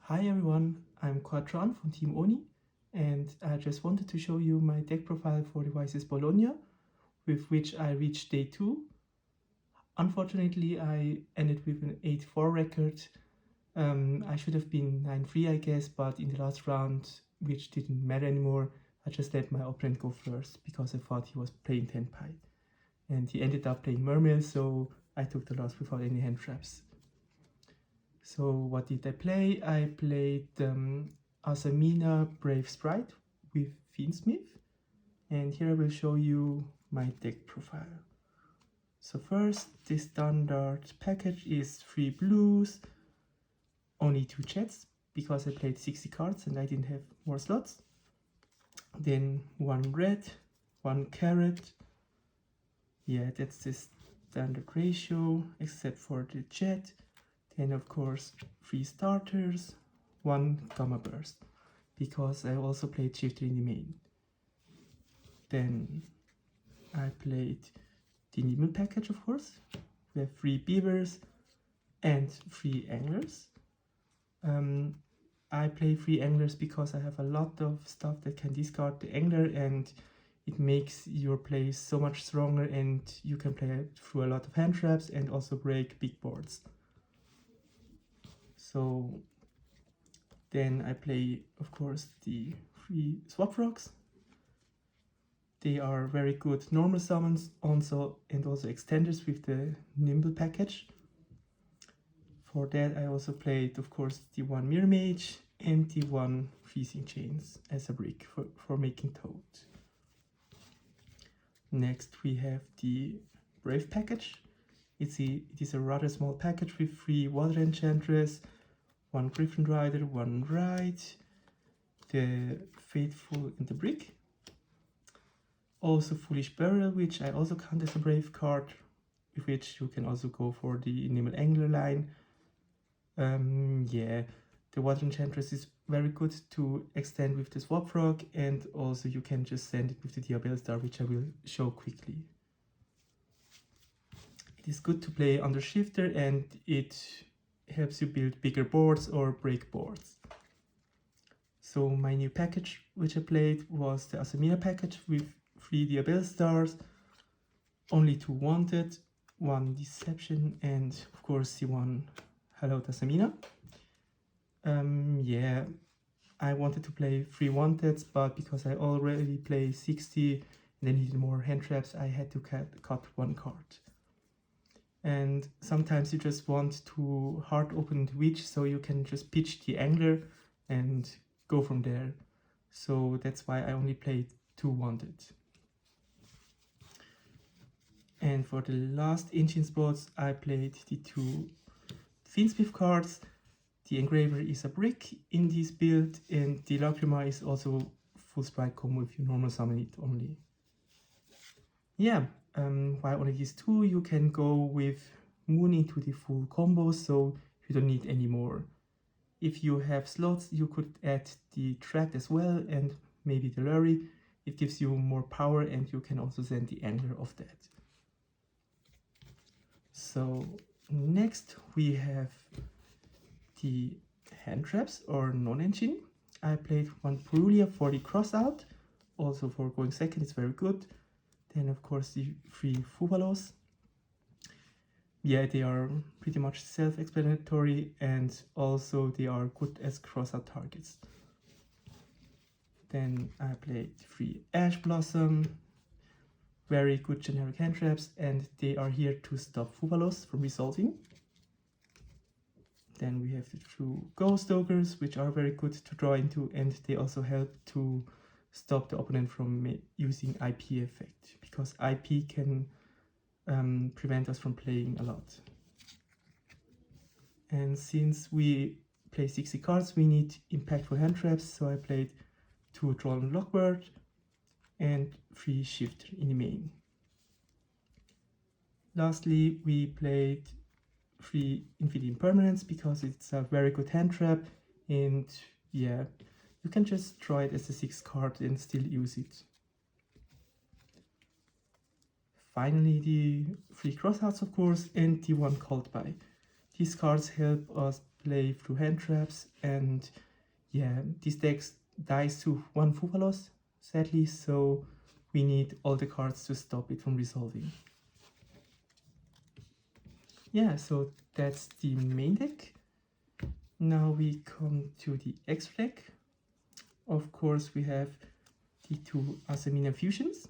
Hi everyone, I'm Tran from Team Oni, and I just wanted to show you my deck profile for the YCS Bologna, with which I reached day 2. Unfortunately, I ended with an 8-4 record. I should have been 9-3 I guess, but in the last round, which didn't matter anymore, I just let my opponent go first because I thought he was playing 10 pie. And he ended up playing Mermail, so I took the loss without any hand traps. So what did I play? I played Azamina Brave Spright with Finsmith, and here I will show you my deck profile. So first, the standard package is 3 blues, only 2 jets, because I played 60 cards and I didn't have more slots. Then 1 red, 1 carrot. Yeah, that's the standard ratio, except for the jet. Then of course 3 starters, 1 gamma burst, because I also played shifter in the main. Then I played the Nibble package, of course. We have 3 beavers and 3 anglers. I play 3 anglers because I have a lot of stuff that can discard the angler, and it makes your play so much stronger, and you can play through a lot of hand traps and also break big boards. So then I play, of course, the 3 swap rocks. They are very good normal summons also, and also extenders with the Nimble package. For that I also played, of course, the 1 Mirror Mage and the 1 Freezing Chains as a brick for making Toad. Next we have the Brave package. It is a rather small package with 3 Water Enchantress, 1 Griffin Rider, 1 Ride, the Faithful and the Brick. Also Foolish Burial, which I also count as a Brave card, with which you can also go for the Nimble Angler line. Yeah, the Water Enchantress is very good to extend with the Swap Frog, and also you can just send it with the Diabellstar, which I will show quickly. It is good to play under shifter, and it helps you build bigger boards or break boards. So my new package which I played was the Azamina package with 3 Diabellstars, only 2 wanted, 1 deception, and of course the 1 Hello Azamina. Yeah, I wanted to play 3 wanteds, but because I already play 60 and I needed more hand traps, I had to cut 1 card. And sometimes you just want to hard open the witch, so you can just pitch the angler and go from there. So that's why I only played 2 wanted. And for the last engine spots, I played the 2 Finsmith cards. The Engraver is a brick in this build, and the Lacrima is also full sprite combo if you normal summon it only. Yeah, why only these 2? You can go with Moon into the full combo, so you don't need any more. If you have slots, you could add the Tract as well, and maybe the Lurry. It gives you more power, and you can also send the Angler of that. So next we have the hand traps or non-engine. I played 1 Purulia for the crossout, also for going second, it's very good. Then of course the 3 Fubalos. Yeah, they are pretty much self-explanatory, and also they are good as crossout targets. Then I played 3 Ash Blossom, very good generic hand traps, and they are here to stop Fubalos from resolving. Then we have the 2 Ghost Ogres, which are very good to draw into, and they also help to stop the opponent from using IP effect, because IP can prevent us from playing a lot. And since we play 60 cards, we need impactful hand traps, so I played 2 Troll and Lockbird and 3 Shifter in the main. Lastly, we played 3 Infinite Impermanence because it's a very good hand trap, and yeah, you can just draw it as a 6th card and still use it. Finally, the 3 crossouts, of course, and the 1 Called By. These cards help us play through hand traps, and yeah, this deck dies to 1 Fufalos, sadly, so we need all the cards to stop it from resolving. Yeah, so that's the main deck. Now we come to the extra deck. Of course, we have the 2 Azamina fusions.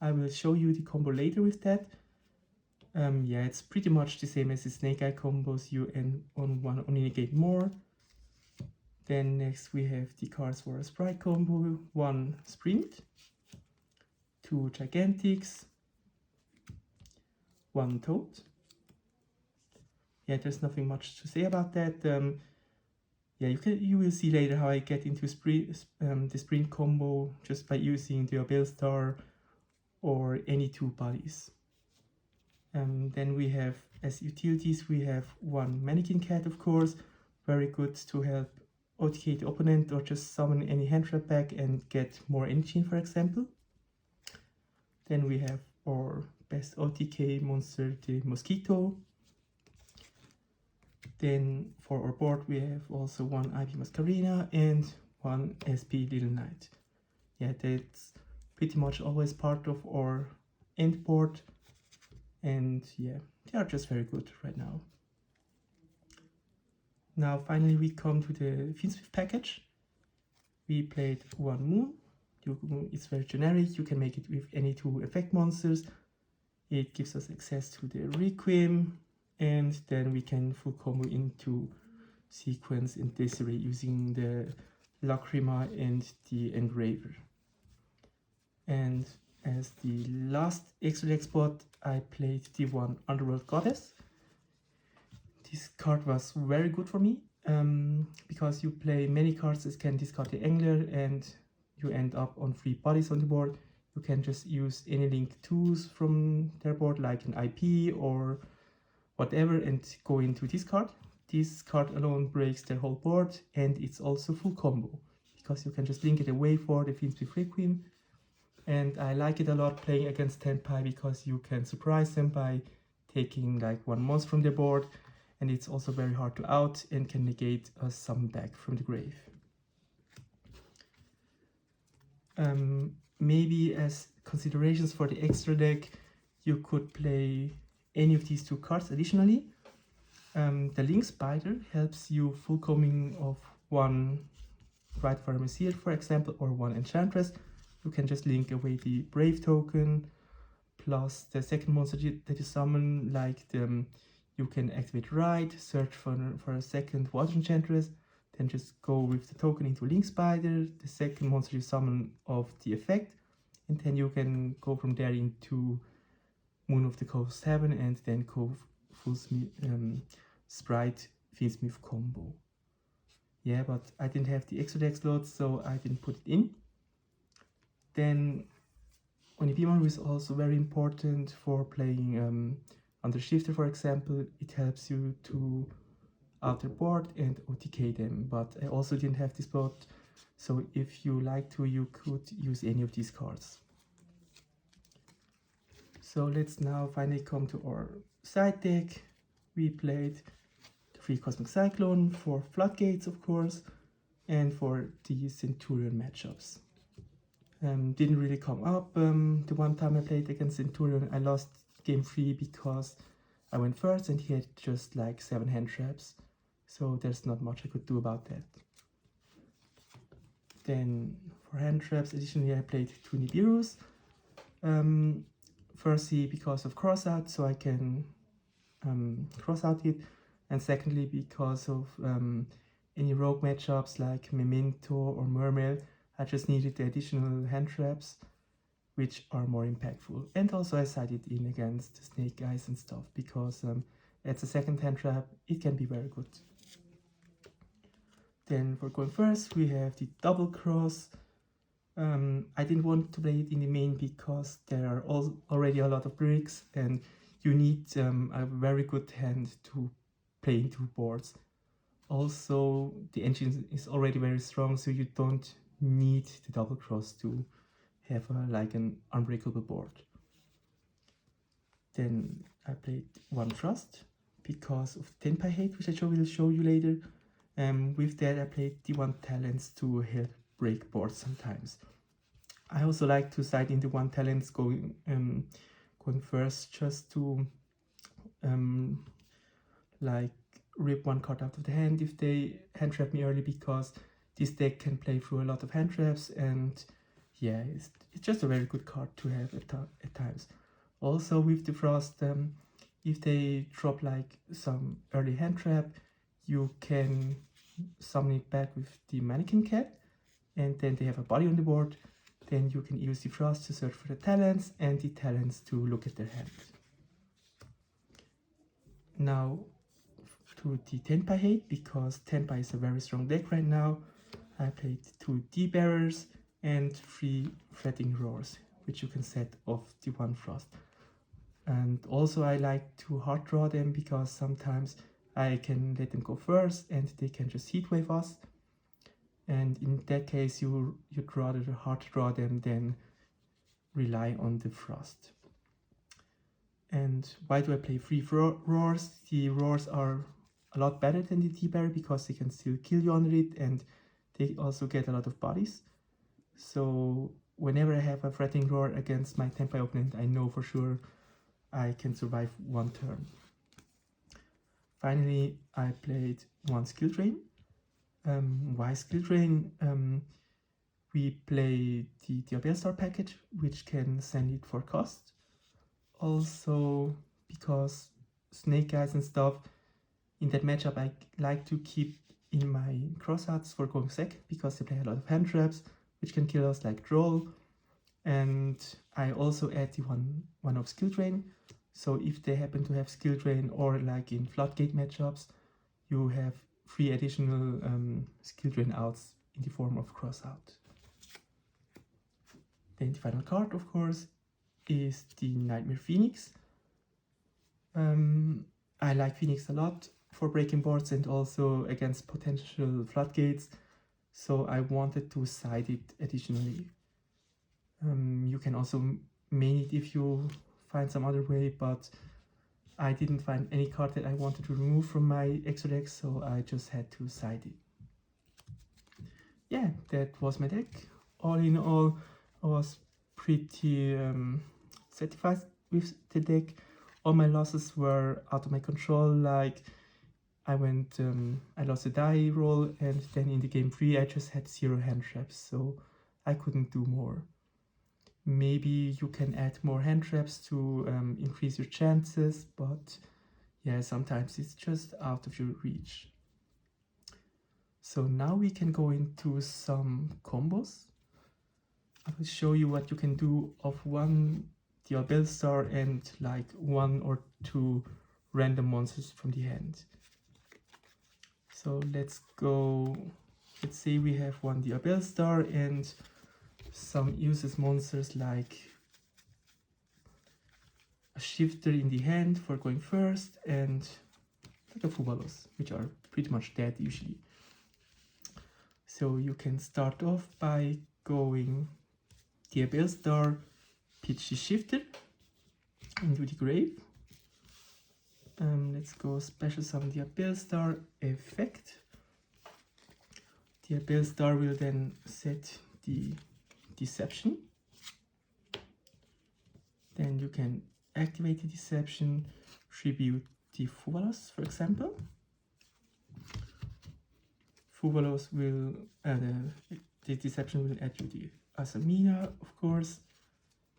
I will show you the combo later with that. Yeah, it's pretty much the same as the Snake Eye combos. You end on one only negate more. Then next we have the cards for a Spright combo. 1 Sprint, 2 Gigantics, 1 Toad. Yeah, there's nothing much to say about that. Yeah, you will see later how I get into the Sprint combo just by using the Diabellstar or any 2 bodies. Then we have, as utilities, we have 1 Mannequin Cat, of course, very good to help OTK the opponent or just summon any hand trap back and get more energy in, for example. Then we have our best OTK monster, the Mosquito. Then for our board we have also 1 IP Masquerena and 1 SP Little Knight. Yeah, that's pretty much always part of our end board, and yeah, they are just very good right now. Now finally we come to the Finsmith package. We played 1 Moon. It's very generic, you can make it with any 2 effect monsters. It gives us access to the Requiem, and then we can full combo into Sequence and Desiree using the Lacrima and the Engraver. And as the last extra deck spot, I played the 1 Underworld Goddess. This card was very good for me, because you play many cards that can discard the Angler and you end up on 3 bodies on the board. You can just use any link 2s from their board, like an IP or whatever, and go into this card. This card alone breaks their whole board, and it's also full combo because you can just link it away for the Finsmith Requiem. And I like it a lot playing against Tenpai because you can surprise them by taking like 1 monster from their board, and it's also very hard to out and can negate a summon back from the grave. Maybe as considerations for the extra deck, you could play any of these 2 cards additionally. The Link Spider helps you full combing of 1 Right Pharmacy, for example, or 1 Enchantress. You can just link away the Brave token, plus the second monster that you summon, like you can activate Right, search for a second Water Enchantress, then just go with the token into Link Spider, the second monster you summon of the effect, and then you can go from there into Moon of the Coast Heaven and then go full Spright Finsmith combo. Yeah, but I didn't have the extra deck slots, so I didn't put it in. Then Onibimon is also very important for playing under Shifter, for example. It helps you to alter board and OTK them, but I also didn't have this spot, so if you like to, you could use any of these cards. So let's now finally come to our side deck. We played the 3 Cosmic Cyclone for Floodgates, of course, and for the Centurion matchups. Didn't really come up. The one time I played against Centurion, I lost game 3 because I went first and he had just like 7 hand traps, so there's not much I could do about that. Then for hand traps, additionally I played 2 Nibiru's. Firstly because of crossout, so I can cross out it, and secondly because of any rogue matchups like Memento or Mermail. I just needed the additional hand traps, which are more impactful. And also I sided in against the Snake Eyes and stuff, because as a second hand trap, it can be very good. Then for going first, we have the Double Cross. I didn't want to play it in the main because there are already a lot of bricks, and you need a very good hand to play in 2 boards. Also, the engine is already very strong, so you don't need the Double Cross to have like an unbreakable board. Then I played 1 Trust, because of the Tenpai hate, which I will show you later. With that I played D1 talents to help break boards sometimes. I also like to side into one talents going first, just to like rip one card out of the hand if they hand trap me early, because this deck can play through a lot of hand traps, and yeah, it's just a very good card to have at times. Also with the Frost, if they drop like some early hand trap, you can summon it back with the Mannequin Cat, and then they have a body on the board. Then you can use the Frost to search for the talents, and the talents to look at their hand. Now to the Tenpai hate, because Tenpai is a very strong deck right now. I played 2 D-Bearers and 3 Fretting Roars, which you can set off the 1 Frost. And also I like to hard draw them, because sometimes I can let them go first and they can just heatwave us. And in that case you'd rather hard draw them than rely on the Frost. And why do I play 3 Roars? The Roars are a lot better than the D-Bearer, because they can still kill you under it, and they also get a lot of bodies. So whenever I have a Fretting Roar against my Tenpai opponent, I know for sure I can survive 1 turn. Finally, I played 1 Skill Drain. Why Skill Drain? We play the Diabellstar package, which can send it for cost. Also, because Snake Eyes and stuff, in that matchup I like to keep in my crossouts for going second, because they play a lot of hand traps, which can kill us, like Droll. And I also add the one of Skill Drain. So if they happen to have Skill Drain, or like in Floodgate matchups, you have 3 additional Skill Drain outs in the form of crossout. Then the final card, of course, is the Nightmare Phoenix. I like Phoenix a lot for breaking boards and also against potential floodgates, so I wanted to side it additionally. You can also main it if you find some other way, but I didn't find any card that I wanted to remove from my extra deck, so I just had to side it. Yeah, that was my deck. All in all, I was pretty satisfied with the deck. All my losses were out of my control, like I lost a die roll, and then in the game 3 I just had 0 hand traps, so I couldn't do more. Maybe you can add more hand traps to increase your chances, but yeah, sometimes it's just out of your reach. So now we can go into some combos. I will show you what you can do of 1 Diabellstar and like 1 or 2 random monsters from the hand. So let's go, let's say we have 1 Diabellstar and some useless monsters like a Shifter in the hand for going first, and like a Fubalos, which are pretty much dead usually. So you can start off by going Diabellstar, pitch the Shifter into the grave. Let's go special summon Diabellstar effect. Diabellstar will then set the Deception. Then you can activate the Deception, tribute the Fubalos, for example. Fubalos will, the Deception will add you the Azamina, of course.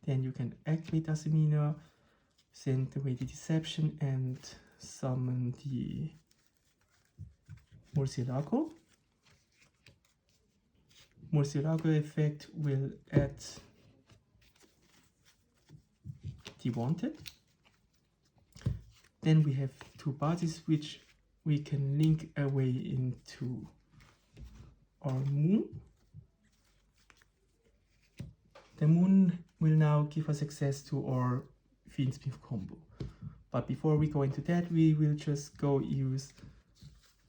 Then you can activate Azamina, send away the Deception, and summon the Murcielago. Murcielago effect will add the Wanted. Then we have 2 bodies which we can link away into our Moon. The Moon will now give us access to our Finsmith combo. But before we go into that, we will just go use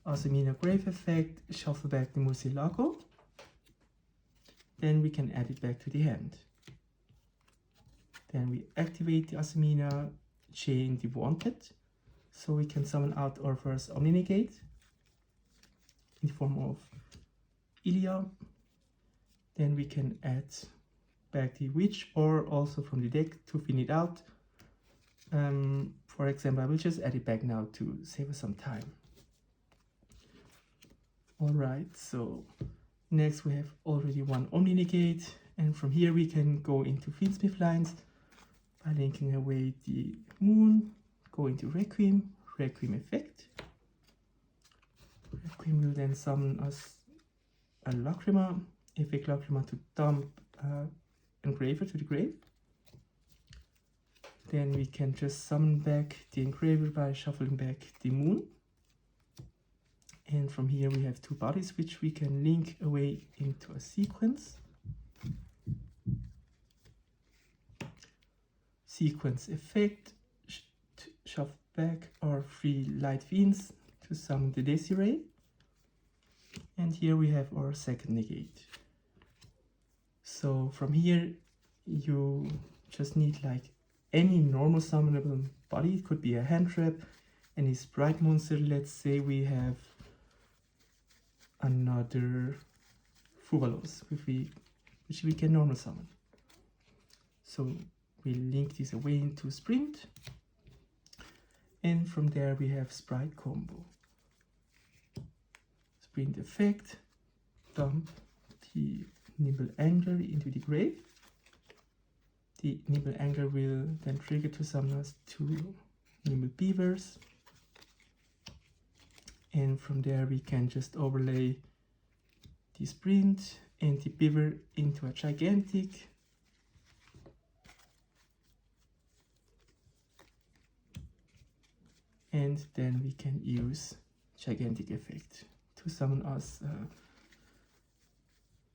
Azamina Grave effect, shuffle back the Murcielago. Then we can add it back to the hand. Then we activate the Azamina, chain the Wanted, So we can summon out our first Omni-Negate in the form of Ilya. Then we can add back the Witch, or also from the deck to thin it out. For example, I will just add it back now to save us some time. Alright, so next we have already one Omni-Negate, and from here we can go into Finsmith lines by linking away the Moon, go into Requiem, Requiem effect. Requiem will then summon us a Lacrima, effect Lacrima to dump Engraver to the grave. Then we can just summon back the Engraver by shuffling back the Moon. And from here we have two bodies which we can link away into a sequence. Sequence effect, shove back our 3 light fiends to summon the Desiree. And here we have our second negate. So from here you just need like any normal summonable body. It could be a hand trap, any sprite monster. Let's say we have another Fuvalos which we can normal summon. So we link this away into Sprint, and from there we have Sprite combo. Sprint effect, dump the Nimble Angler into the grave. The Nimble Angler will then trigger to summon us 2 Nimble Beavers, and from there we can just overlay the Sprint and the Beaver into a Gigantic. And then we can use Gigantic effect to summon us.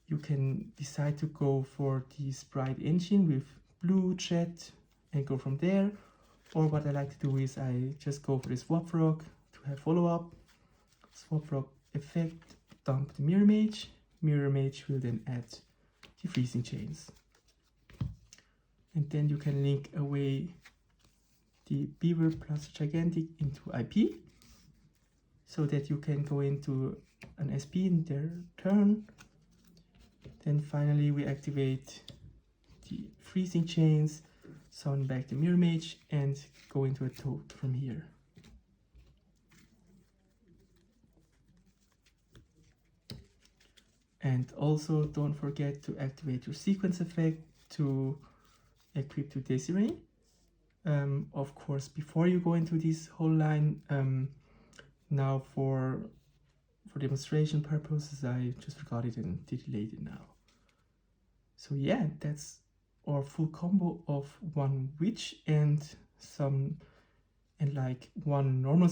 You can decide to go for the Sprite engine with blue chat and go from there. Or what I like to do is I just go for the Swap Frog to have follow-up. Swap Frog effect, dump the Mirror Mage. Mirror Mage will then add the Freezing Chains. And then you can link away the Beaver plus Gigantic into IP, so that you can go into an SP in their turn. Then finally we activate the Freezing Chains, summon back the Mirror Mage, and go into a Toad from here. And also don't forget to activate your sequence effect to equip to Desiree. Of course, before you go into this whole line, now for demonstration purposes, I just forgot it and did it later now. So yeah, that's our full combo of 1 witch and like 1 normal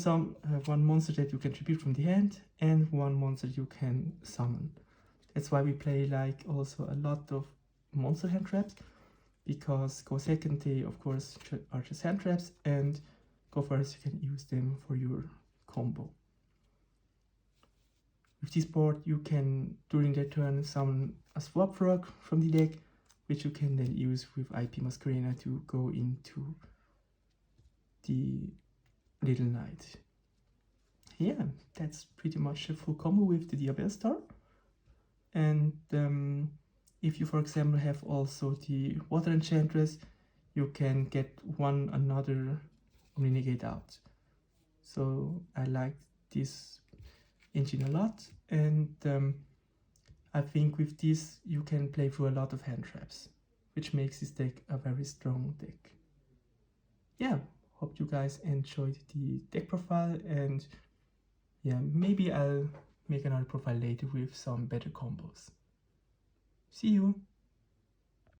one monster that you can tribute from the hand, and 1 monster you can summon. That's why we play like also a lot of monster hand traps, because go second they of course are just hand traps, and go first you can use them for your combo. With this board you can during their turn summon a Swap Frog from the deck, which you can then use with IP Masquerena to go into the Little Knight. Yeah, that's pretty much a full combo with the Diabellstar. And if you, for example, have also the Water Enchantress, you can get another Omni-Negate out. So I like this engine a lot, and I think with this you can play through a lot of hand traps, which makes this deck a very strong deck. Yeah, hope you guys enjoyed the deck profile, and yeah, maybe I'll make another profile later with some better combos. See you!